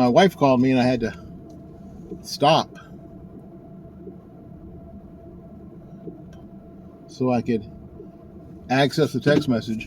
my wife called me and I had to stop so I could access the text message.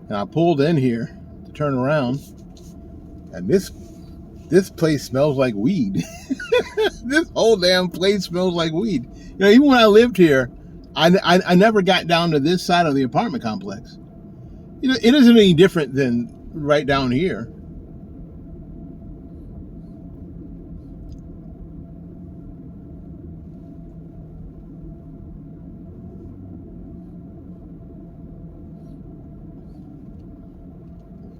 And I pulled in here to turn around, and this place smells like weed. This whole damn place smells like weed. You know, even when I lived here, I never got down to this side of the apartment complex. You know, it isn't any different than right down here.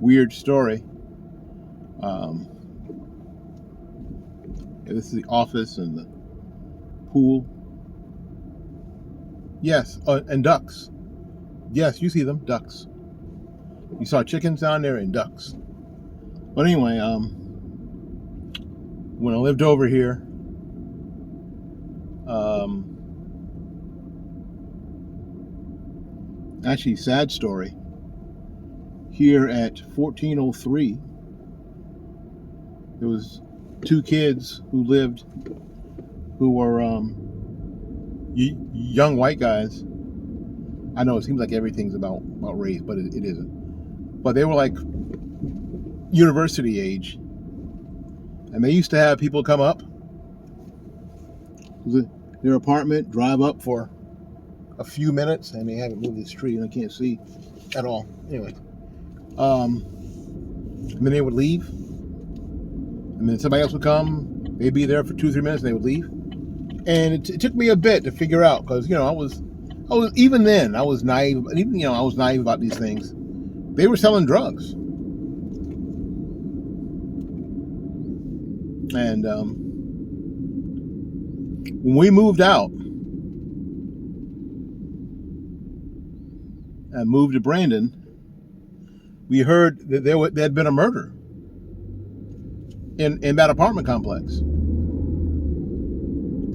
Weird story. This is the office and the pool. Yes, and ducks. Yes, you see them, ducks. You saw chickens down there and ducks. But anyway, when I lived over here, actually, sad story. Here at 1403, there was 2 kids who lived, who were young white guys. I know it seems like everything's about race, but it isn't. But they were like university age, and they used to have people come up to their apartment, drive up for a few minutes, and they haven't moved this tree, and I can't see at all. Anyway, and then they would leave, and then somebody else would come. They'd be there for 2-3 minutes, and they would leave. And it took me a bit to figure out, because I was even then I was naive. Even I was naive about these things. They were selling drugs, and when we moved out and moved to Brandon, we heard that there had been a murder in that apartment complex,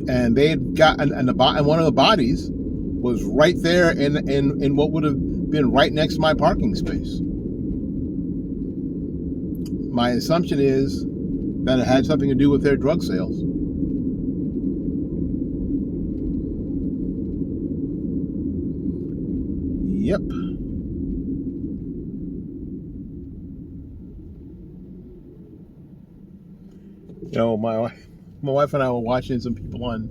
and they had got and one of the bodies was right there in what would have been right next to my parking space. My assumption is that it had something to do with their drug sales. Yep. My wife and I were watching some people on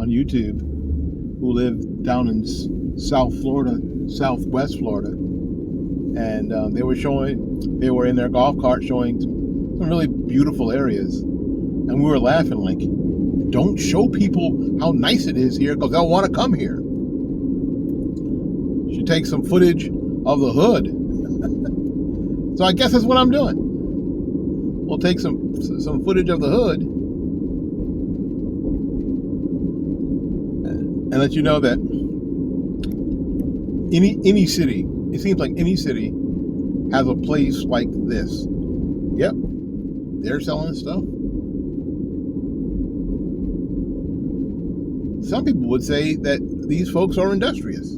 YouTube who live down in Southwest Florida, and they were in their golf cart showing some really beautiful areas, and we were laughing like, don't show people how nice it is here because they'll want to come here. Should take some footage of the hood. So I guess that's what I'm doing. We'll take some footage of the hood and let you know that any city, it seems like any city has a place like this. Yep, they're selling stuff. Some people would say that these folks are industrious.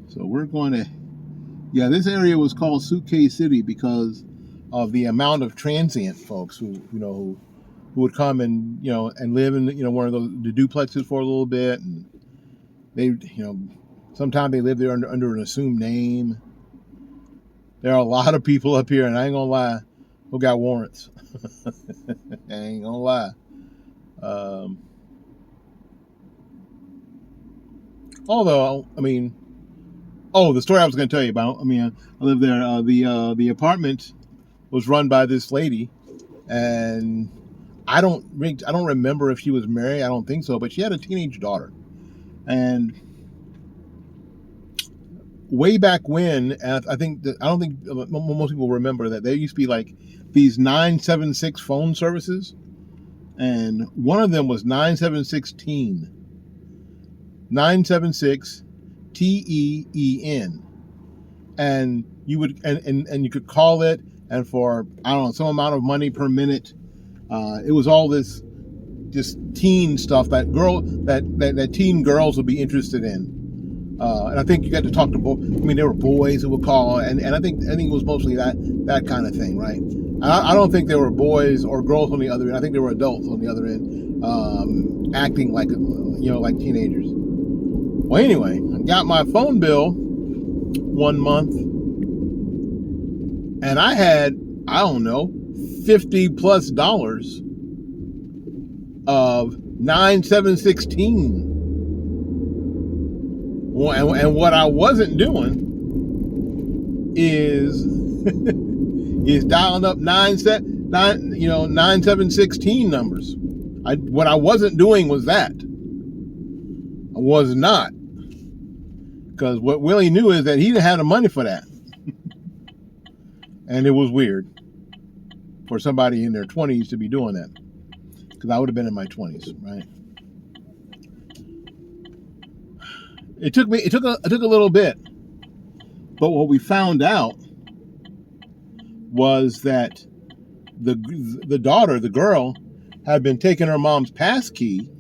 So we're going to, this area was called Suitcase City because of the amount of transient folks who would come and and live in one of the duplexes for a little bit, and they sometimes they live there under an assumed name. There are a lot of people up here, and I ain't gonna lie, who got warrants. I ain't gonna lie. Although the story I was going to tell you about. I lived there. The apartment was run by this lady, and I don't remember if she was married. I don't think so, but she had a teenage daughter. And way back when, I don't think most people remember that there used to be like these 976 phone services, and one of them was 976-teen. 976 TEEN, and you would and you could call it, and for, I don't know, some amount of money per minute. It was all this just teen stuff that teen girls would be interested in. And I think you got to talk to there were boys who would call, and I think it was mostly that kind of thing, right? I don't think there were boys or girls on the other end. I think there were adults on the other end, acting like like teenagers. Well, anyway, I got my phone bill one month, and I had, I don't know, $50+ of 9716. And what I wasn't doing is is dialing up 9716 numbers. What I wasn't doing was that. I was not. Because what Willie knew is that he didn't have the money for that. And it was weird for somebody in their 20s to be doing that. Because I would have been in my 20s, right? It took a little bit. But what we found out was that the daughter, the girl, had been taking her mom's pass key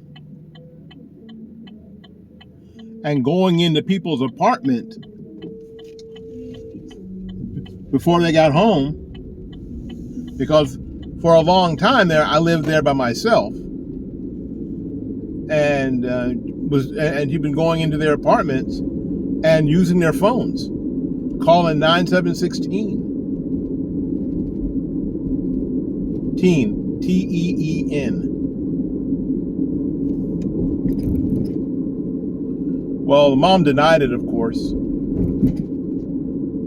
and going into people's apartment before they got home, because for a long time there I lived there by myself, and she'd been going into their apartments and using their phones, calling 9716. Teen, T-E-E-N. Well, the mom denied it, of course.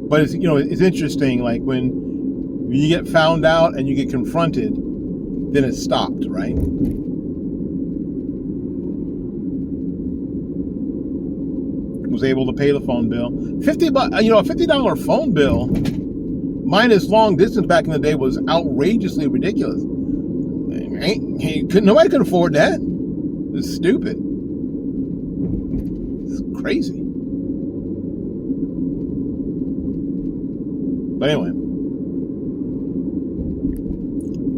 But it's interesting, like when you get found out and you get confronted, then it stopped, right? Was able to pay the phone bill. $50, a $50 phone bill minus long distance back in the day was outrageously ridiculous. Nobody could afford that. It's stupid. It's crazy. But anyway,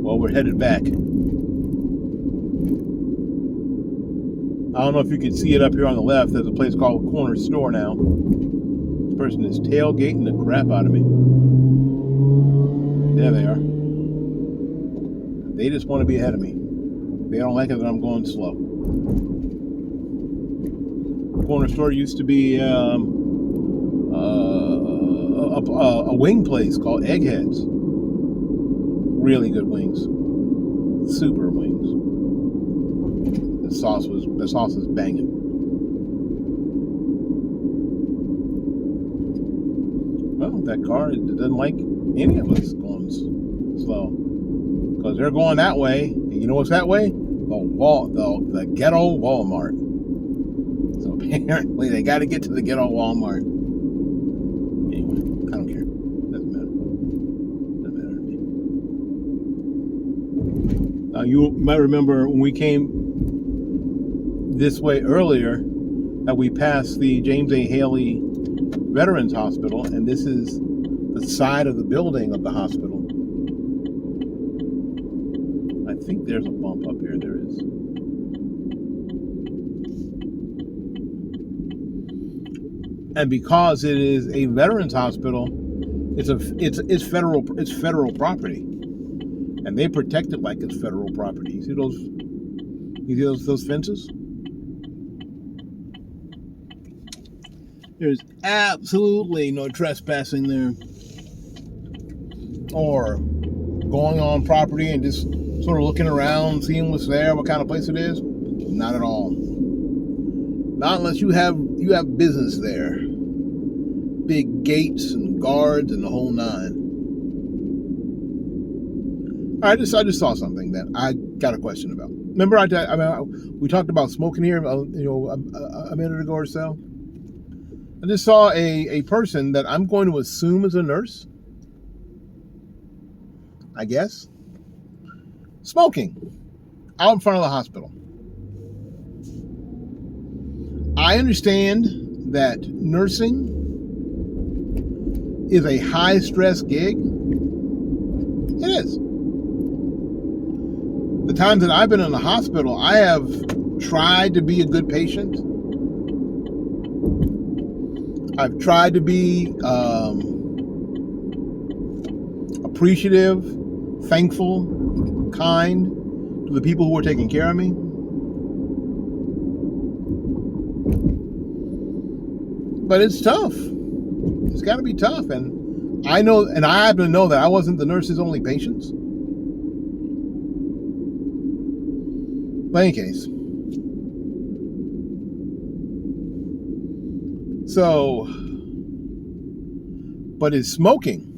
well, we're headed back. I don't know if you can see it up here on the left. There's a place called Corner Store now. This person is tailgating the crap out of me. There they are. They just want to be ahead of me. They don't like it that I'm going slow. Corner Store used to be a wing place called Eggheads. Really good wings. Super wings. The sauce is banging. Well, that car doesn't like any of us going slow, because they're going that way, and you know what's that way? The ghetto Walmart. So apparently they got to get to the ghetto Walmart. Anyway, I don't care. Doesn't matter to me. Now you might remember when we came this way earlier that we passed the James A. Haley Veterans Hospital, and this is the side of the building of the hospital. I think there's a bump up here. There is. And because it is a veterans hospital, it's federal property, and they protect it like it's federal property. You see those fences? There's absolutely no trespassing there, or going on property and just sort of looking around, seeing what's there, what kind of place it is. Not at all. Not unless you have business there. Big gates and guards and the whole nine. I just saw something that I got a question about. Remember, we talked about smoking here, a minute ago or so. I just saw a person that I'm going to assume is a nurse, I guess, smoking out in front of the hospital. I understand that nursing is a high-stress gig, It is. The times that I've been in the hospital, I have tried to be a good patient. I've tried to be appreciative, thankful, kind to the people who are taking care of me. But it's tough. It's got to be tough. And I know, and I happen to know that I wasn't the nurse's only patients. But in any case. So, but is smoking